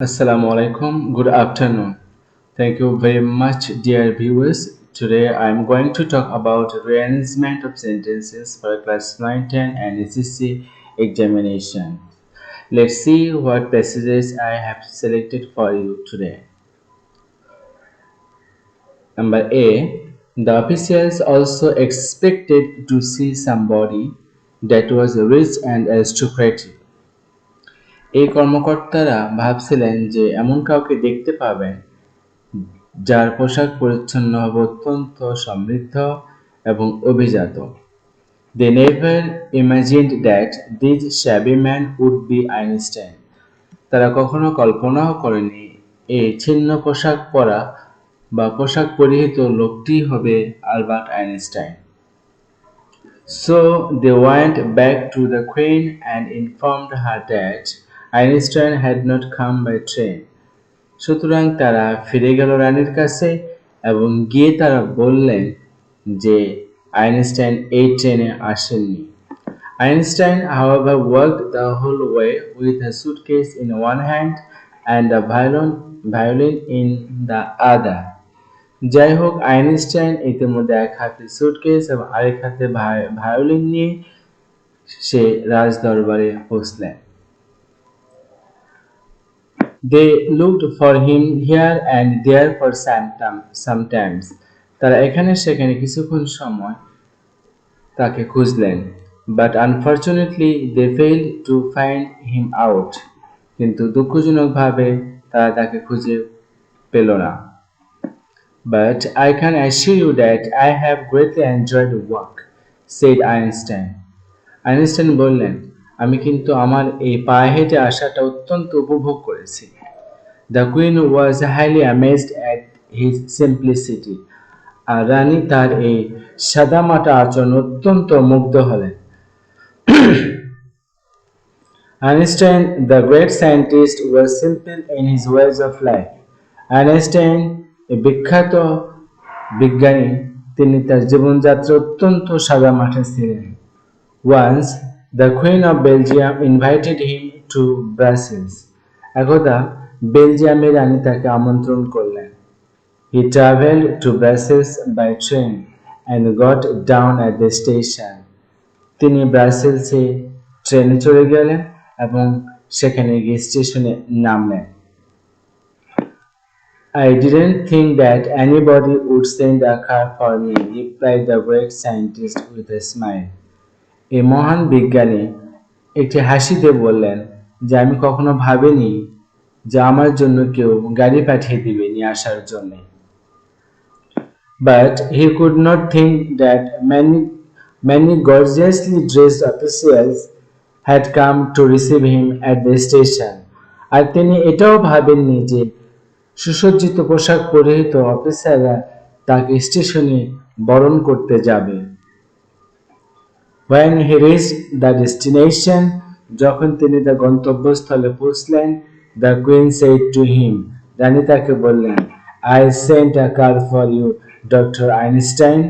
Assalamu alaikum. Good afternoon. Thank you very much, dear viewers. Today I am going to talk about rearrangement of sentences for class 9, 10 and SSC examination. Let's see what passages I have selected for you today. Number A. The officials also expected to see somebody that was rich and aristocratic. এই কর্মকর্তারা ভাবছিলেন যে এমন কাউকে দেখতে পাবেন যার পোশাক পরিচ্ছন্ন হবে অত্যন্ত সমৃদ্ধ এবং অভিজাত। They never imagined that this shabby man would be Einstein. তারা কখনো কল্পনাও করেনি এই ছিন্ন পোশাক পরা বা পোশাক পরিহিত লোকটি হবে Albert Einstein. So they went back to the Queen and informed her that Einstein had not come by train. সুতরাং তারা ফিরে গেল রানীর কাছে এবং গিয়ে তারা বললেন যে আইনস্টাইন এই ট্রেনে আসেননি। Einstein, however, walked the whole way with a suitcase in one hand and a violin in the other. যাই হোক, আইনস্টাইন ইতিমধ্যে এক হাতে সুটকেস এবং আরেক হাতে ভায়োলিন নিয়ে সে রাজদরবারে পৌঁছলেন। They looked for him here and there for sometimes. তারা এখানে সেখানে কিছুক্ষণ সময় তাকে খুঁজলেন। But unfortunately they failed to find him out. কিন্তু দুঃখজনকভাবে তারা তাকে খুঁজে পেল না। But I can assure you that I have greatly enjoyed the work, said Einstein. Einstein বললেন, আমি কিন্তু আমার এই পায়ে হেঁটে আসাটা অত্যন্ত উপভোগ করেছি। The Queen was highly amazed at his simplicity. আর রানী তার এই সাদামাটা আচরণ অত্যন্ত মুগ্ধ হলেন। Einstein, the great scientist, was simple in his ways of life. Einstein, বিখ্যাত বিজ্ঞানী, তিনি তার জীবনযাত্রা অত্যন্ত সাদামাটা ছিলেন। Once, the Queen of Belgium invited him to Brussels. একদা বেলজিয়ামের রানী তাকে আমন্ত্রণ করলেন। He traveled to Brussels by train and got down at the station. তিনি ব্রাসেলসে ট্রেনে চড়ে গেলেন এবং সেখানে গিয়ে স্টেশনে নামলেন। I didn't think that anybody would send a car for me, replied the great scientist with a smile. এই মহান বিজ্ঞানী একটি হাসিতে বললেন যে আমি কখনো ভাবিনি যে আমার জন্য কেউ গাড়ি পাঠিয়ে দিবে নিয়ে আসার জন্য। But he could not think that many gorgeously dressed officials had come to receive him at the station. আর তিনি এটাও ভাবেননি যে সুসজ্জিত পোশাক পরিহিত অফিসাররা তাকে স্টেশনে বরণ করতে যাবে। When he reached the destination, যখন তিনি তার গন্তব্যস্থলে পৌঁছলেন, the Queen said to him, রানী তাকে বললেন, I sent a car for you, Dr. Einstein.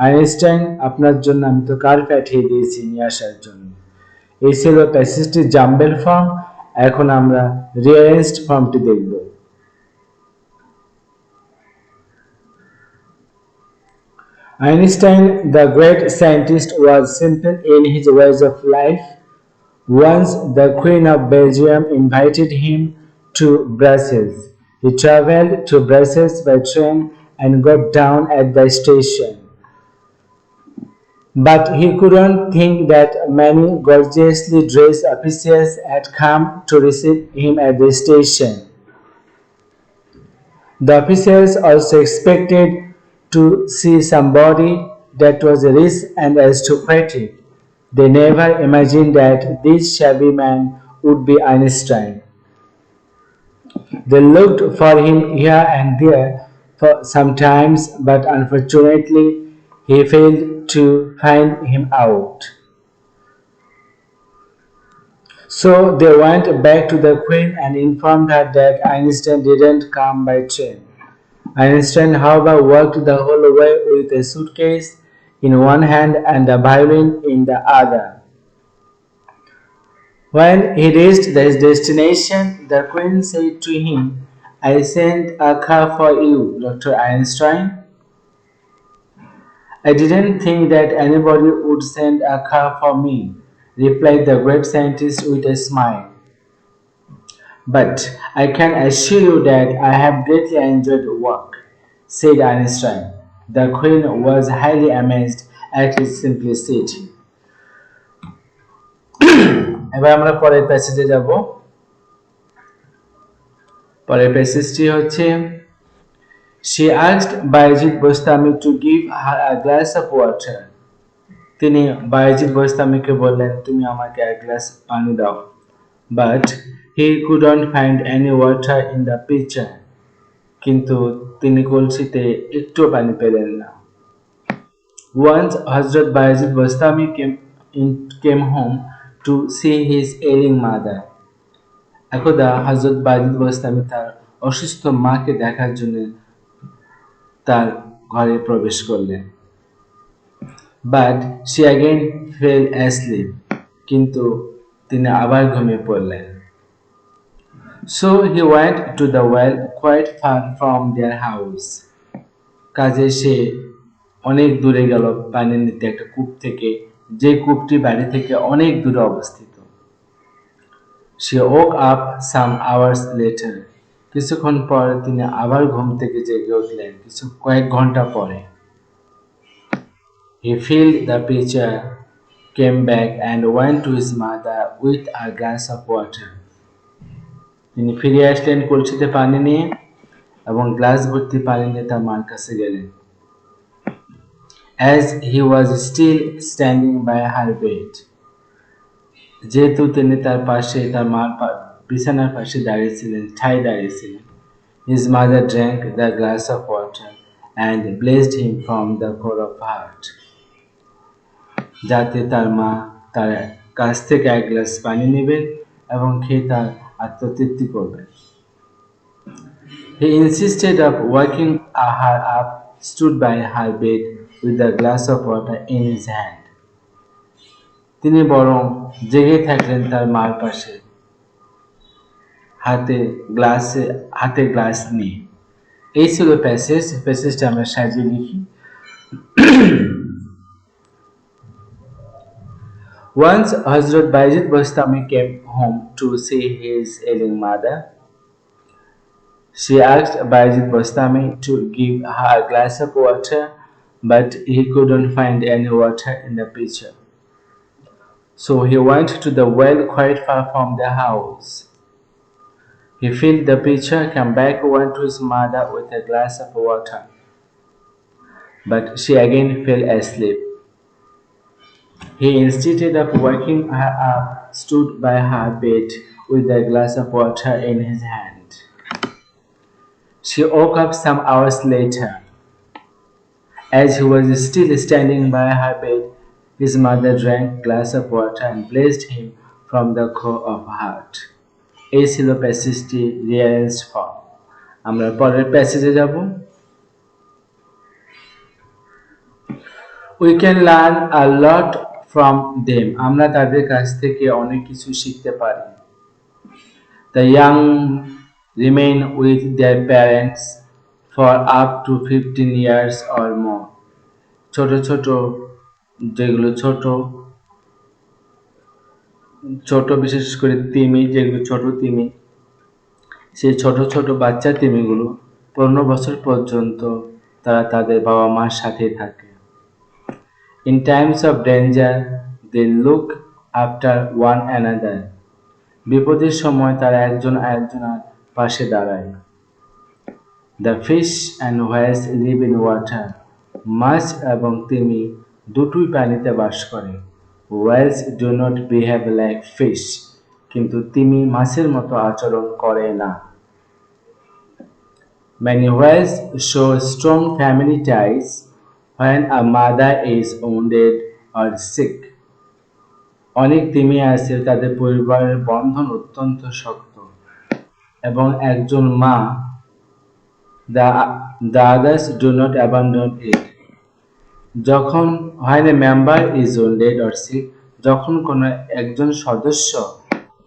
Einstein, আপনার জন্য আমি তো কার পাঠিয়ে দিয়েছি নিয়ে আসার জন্য। এই ছিল প্যাসেজটির জাম্বেল ফর্ম। এখন আমরা রিয়ারেঞ্জড ফর্মটি দেখব। Einstein, the great scientist, was simple in his ways of life. Once, the Queen of Belgium invited him to Brussels. He traveled to Brussels by train and got down at the station. But he couldn't think that many gorgeously dressed officials had come to receive him at the station. The officials also expected to see somebody that was rich and aristocratic. They never imagined that this shabby man would be Einstein. They looked for him here and there for sometimes, but unfortunately, he failed to find him out. So they went back to the Queen and informed her that Einstein didn't come by train. Einstein, however, walked the whole way with a suitcase in one hand and a violin in the other. When he reached his destination, the queen said to him, I sent a car for you, Dr. Einstein. I didn't think that anybody would send a car for me, replied the great scientist with a smile. But I can assure you that I have greatly enjoyed the work, said Einstein. The queen was highly amazed at his simplicity. এবার আমরা পরের প্যাসেজে যাব। পরের প্যাসেজটি হচ্ছে She asked Bayezid Bostami to give her a glass of water. তিনি বায়েজিদ বোস্তামিকে বললেন তুমি আমাকে এক গ্লাস পানি দাও। But he couldn't find any water in the pitcher. কিন্তু তিনি কলসিতে একটুও পানি পেলেন না। Once Hazrat Bayezid Bostami came home to see his ailing mother. একদা হযরত বায়েজিদ বোস্তামি তার অসুস্থ মাকে দেখার জন্য তার ঘরে প্রবেশ করলেন। But she again fell asleep. কিন্তু তিনি আবার ঘুমিয়ে পড়লেন। So he went to the well quite far from their house. কাজে সে অনেক দূরে গেল পানি নিতে একটা কূপ থেকে, যে কূপটি বাড়ি থেকে অনেক দূরে অবস্থিত। She woke up some hours later. কিছুক্ষণ পর তিনি আবার ঘুম থেকে জেগে উঠলেন, কয়েক ঘন্টা পরে। He filled the pitcher, came back and went to his mother with a glass of water. তিনি ফিরে আসলেন কলসিতে পানি নিয়ে এবং গ্লাস ভর্তি পানি নিয়ে তার মার কাছে গেলেন। As he was still standing by her bed, যেহেতু তিনি তার পাশে তার মার বিছানার পাশে দাঁড়িয়েছিলেন, দাঁড়িয়েছিলেন, his mother drank the glass of water and blessed him from the core of heart. যাতে তার মা তার কাছ থেকে এক গ্লাস পানি নেবেন এবং খেয়ে তার আত্মতৃপ্তি করবেন। He insisted of waking her up, stood by her bed with a glass of water in his hand. তিনি বরং জেগে থাকলেন তার মার পাশে, হাতে গ্লাস নিয়ে। এই ছিল প্যাসেজটা আমরা সাজিয়ে লিখি। Once Hazrat Bayezid Bostami came home to see his ailing mother. She asked Bayezid Bostami to give her a glass of water, but he couldn't find any water in the pitcher. So he went to the well quite far from their house. He filled the pitcher, came back, went to his mother with a glass of water. But she again fell asleep. He insisted of waking her up, stood by her bed with a glass of water in his hand. She woke up some hours later. As he was still standing by her bed, his mother drank a glass of water and blessed him from the core of heart. এই ছিল প্যাসেজটি রিয়ারেঞ্জড form. আমরা পরের প্যাসেজে যাব। We can learn a lot from them. আমরা তাদের কাছ থেকে অনেক কিছু শিখতে পারি। The young remain with their parents for up to 15 years or more. যেগুলো ছোট বিশেষ করে তিমি, যেগুলো ছোট তিমি, সেই ছোট বাচ্চা তিমিগুলো 15 বছর পর্যন্ত তারা তাদের বাবা মার সাথে থাকে। In times of danger, they look after one another. বিপদের সময় তারা একজন আরেকজনের পাশে দাঁড়ায়। The fish and whales live in water. মাছ এবং তিমি দুটোই পানিতে বাস করে। Whales do not behave like fish. কিন্তু তিমি মাছের মতো আচরণ করে না। Many whales show strong family ties when a mother is wounded or sick. অনেক তিমি আছে তাদের পরিবারের বন্ধন অত্যন্ত শক্ত এবং একজন মা, the others do not abandon it. যখন when a member is wounded or sick, যখন কোনো একজন সদস্য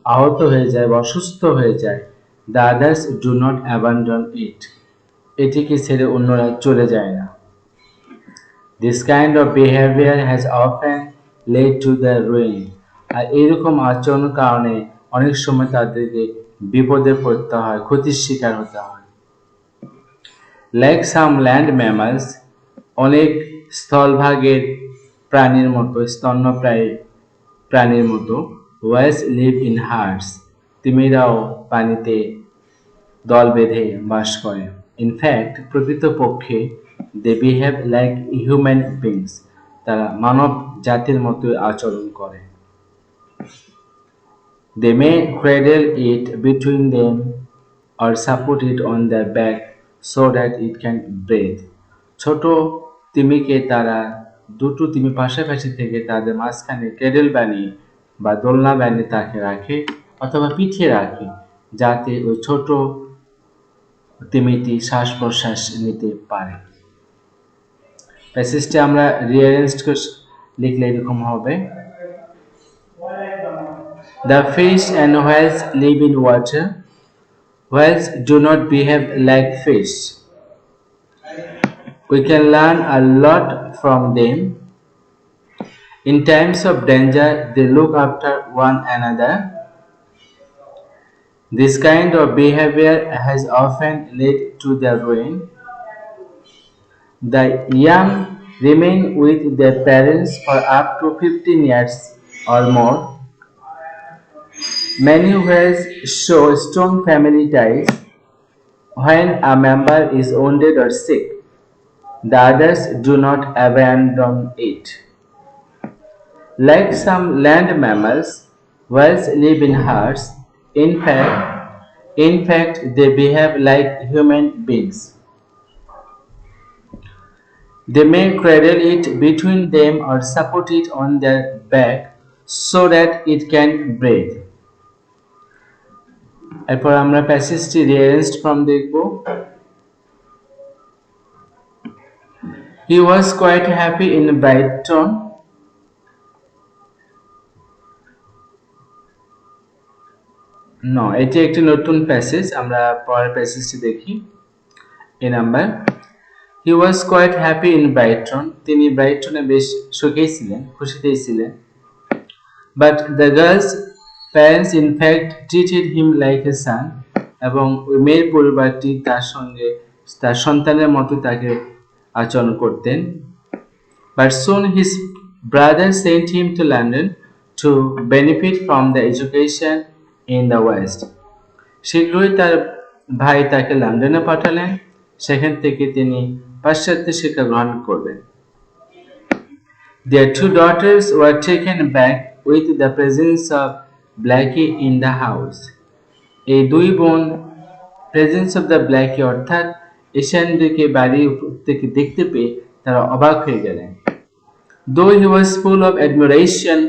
আহত হয়ে যায় বা অসুস্থ হয়ে যায়, the others do not abandon it, এটিকে ছেড়ে অন্যরা চলে যায় না। This kind of behaviour has often led to the ruin, আর এইরকম আচরণের কারণে অনেক সময় তাদেরকে বিপদে পড়তে হয়, ক্ষতির শিকার হতে হয়। লাইক সাম ল্যান্ড ম্যামালস, অনেক স্থলভাগের প্রাণীর মতো, স্তন্যপ্রায়ী প্রাণীর মতো, ওয়েলস লিভ ইন হার্ডস, তিমিরাও পানিতে দল বেঁধে বাস করে। ইনফ্যাক্ট প্রকৃতপক্ষে দে বিহেভ লাইক হিউম্যান বিংস, তারা মানব জাতির মতোই আচরণ করে। They may cradle it between them or support it on their back so that it can breathe. ছোট তিমিকে তারা দুটো তিমি পাশাপাশি থেকে তাদের মাঝখানে ক্রেডেল বানিয়ে বা দোলনা বানিয়ে তাকে রাখে অথবা পিঠে রাখে, যাতে ওই ছোট তিমিটি শ্বাস প্রশ্বাস নিতে পারে। প্যাসেজটি আমরা রিঅ্যারেঞ্জ লিখলে এরকম হবে: The fish and whales live in water. Whales do not behave like fish. We can learn a lot from them. In times of danger, they look after one another. This kind of behavior has often led to their ruin. The young remain with their parents for up to 15 years or more. Many whales show strong family ties when a member is wounded or sick. The others do not abandon it. Like some land mammals, whales live in herds. In fact, they behave like human beings. They may cradle it between them or support it on their back so that it can breathe. এরপর আমরা প্যাসেজটি রিঅ্যারেঞ্জড form দেখব। He was quite happy in Brighton. No, এটি একটি নতুন passage, আমরা পরের প্যাসেজটি দেখি। এ number, He was quite happy in Brighton. তিনি ব্রাইটনে বেশ সুখেই ছিলেন, খুশিতেই ছিলেন। But the girl's parents in fact treated him like a son. এবং ওই মেয়ের পরিবারটি তার সঙ্গে তার সন্তানের মতো তাকে আচরণ করতেন। But soon his brother sent him to London to benefit from the education in the West. শীঘ্রই তার ভাই তাকে লন্ডনে পাঠালেন, সেখান থেকে তিনি পাশ্চাত্য শিক্ষা গ্রহণ করবেন। Their two daughters were taken back with the presence of Blackie in the house. এই দুই বোন প্রেজেন্স অফ দ্য ব্ল্যাকি অর্থাৎ এশিয়ানদেরকে বাড়ি থেকে দেখতে পেয়ে তারা অবাক হয়ে গেলেন। Though he was full of admiration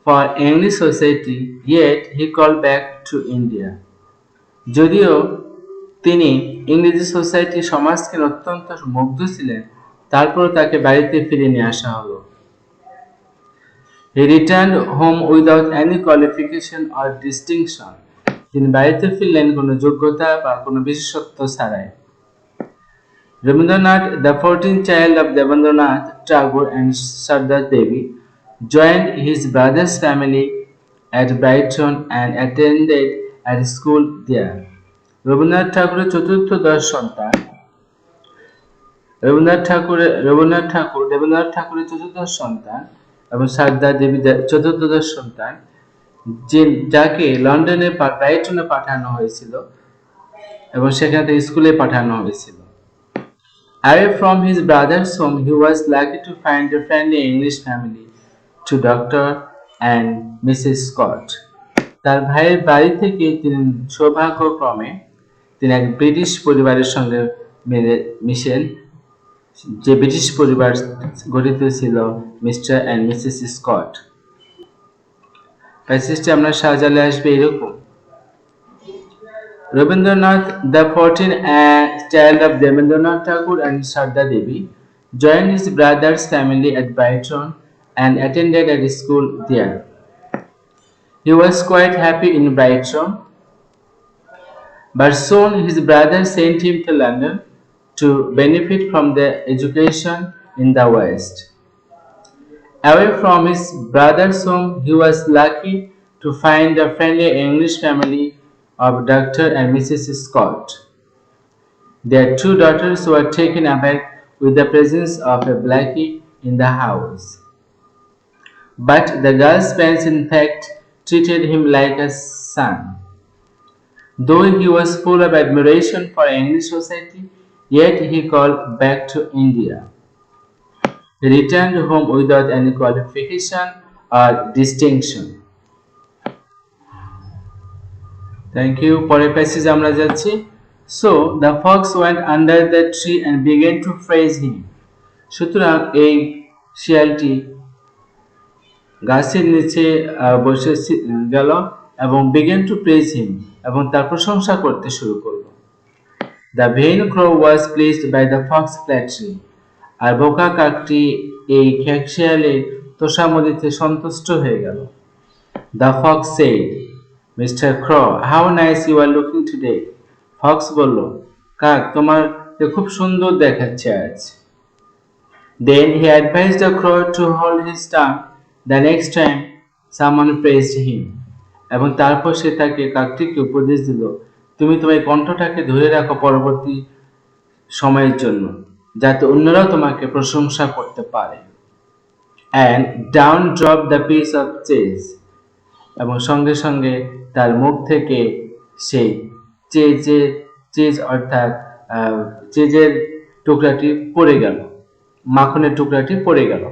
for English society, yet he called back to India. যদিও তিনি ইংরেজি সোসাইটি সমাজকে অত্যন্ত মুগ্ধ ছিলেন, তারপর তাকে বাড়িতে ফিরে নিয়ে আসা হলো। He returned home without any qualification or distinction. তিনি বাড়িতে ফিরলেন কোনো যোগ্যতা বা কোনো বিশেষত্ব ছাড়াই। Rabindranath, the 14th child of Rabindranath Tagore and Sardar Devi, joined his brother's family at Brighton and attended at school there. Rabindranath ঠাকুরের চতুর্থদশ সন্তান রবীন্দ্রনাথ ঠাকুরের চতুর্দশ সন্তান এবং সারদা দেবী চতুর্দশ সন্তান, যাকে লন্ডনে ব্রাইটনে পাঠানো হয়েছিল এবং সেখান থেকে স্কুলে পাঠানো হয়েছিল। Away from his brother's home, he was lucky to find a friendly English family to Dr. and Mrs. Scott. তার ভাইয়ের বাড়ি থেকে তিনি সৌভাগ্যক্রমে তিনি এক ব্রিটিশ পরিবারের সঙ্গে মিশেন, যে ব্রিটিশ পরিবার গঠিত ছিল মিস্টার অ্যান্ড মিসেস স্কট। প্যাসেজটি আমরা সাজালে আসবে এরকম: Rabindranath, the 14th child of Rabindranath Tagore and Sardar Devi, joined his brother's family at Brighton and attended at school there. He was quite happy in Brighton, but soon his brother sent him to London to benefit from the education in the West. Away from his brother's home, he was lucky to find a friendly English family of Dr. and Mrs. Scott. Their two daughters were taken aback with the presence of a blackie in the house. But the girl's parents, in fact, treated him like a son. Though he was full of admiration for English society, yet he called back to India. He returned home without any qualification or distinction. Thank you. পরের passage আমরা যাচ্ছি. So the fox went under the tree and began to praise him. সুতরাং এই শিয়ালটি গাছের নিচে বসে গেল এবং began to praise him এবং তার প্রশংসা করতে শুরু করলো. The vain crow was pleased by the fox flattery. আর বোকা কাকটি এই খেকশিয়ালের তোষামোদীতে সন্তুষ্ট হয়ে গেল. The fox said, Mr. Crow, how nice you are looking today. Fox বলল, কাক তোমার খুব সুন্দর দেখাচ্ছে আজ. Then he advised the crow to hold his tongue the next time someone praised him. এবং তারপর সে তাকে কাকটিকে উপদেশ দিল, তুমি তোমার কণ্ঠটাকে ধরে রাখো পরবর্তী সময়ের জন্য, যাতে অন্যরাও তোমাকে প্রশংসা করতে পারে. And down dropped the piece of cheese. এবং সঙ্গে সঙ্গে তার মুখ থেকে সেই চিজ অর্থাৎ চিজের টুকরাটি পড়ে গেল, মাখনের টুকরাটি পড়ে গেল.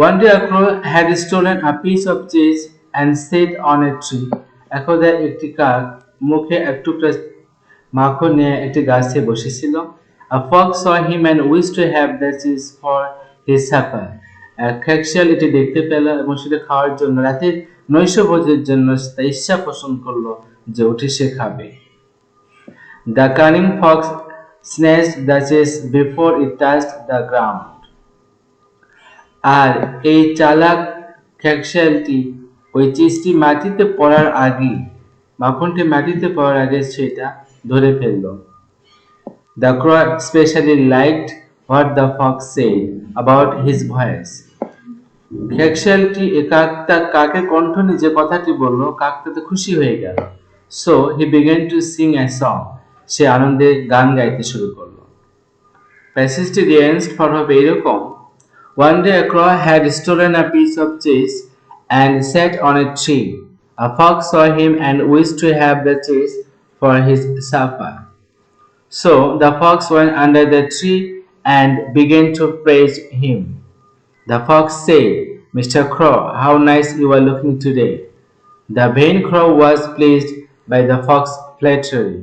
One day a crow had stolen a piece of cheese and sat on a tree. একদা একটি কাক মুখে এক টুকরা মাখন নিয়ে একটি গাছে বসেছিল. A fox saw him and wished to have the cheese for his supper. খেকশিয়াল এটি দেখতে পেল এবং সেটা খাওয়ার জন্য রাতের নৈশভোজের জন্য তা ইচ্ছা পোষণ করলো যে ওটি সে খাবে. The cunning fox snatched the cheese before it touched the ground. আর এই চালাক খেকশিয়ালটি ওই চিজটি মাটিতে পড়ার আগে, মাখনটি মাটিতে পড়ার আগে সেটা ধরে ফেলল. The crow especially liked what the fox said about his voice. খেকশিয়ালটি কাকের কণ্ঠ নিয়ে যে কথাটি বলল, কাক তাতে খুশি হয়ে গেল. So he began to sing a song. সে আনন্দে গান গাইতে শুরু করলো. প্যাসেজটি রিয়ারেঞ্জড ফর হবে এরকম. One day a crow had stolen a piece of cheese and sat on a tree. A fox saw him and wished to have the cheese for his supper. So the fox went under the tree and began to praise him. The fox said, Mr. Crow, how nice you are looking today. The vain crow was pleased by the fox's flattery.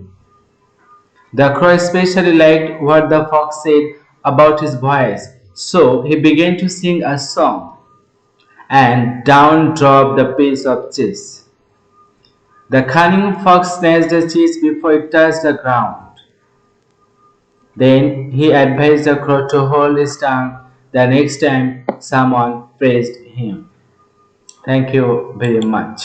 The crow especially liked what the fox said about his voice, so he began to sing a song, and down dropped the piece of cheese. The cunning fox snatched the cheese before it touched the ground. Then he advised the crow to hold his tongue the next time someone praised him. Thank you very much.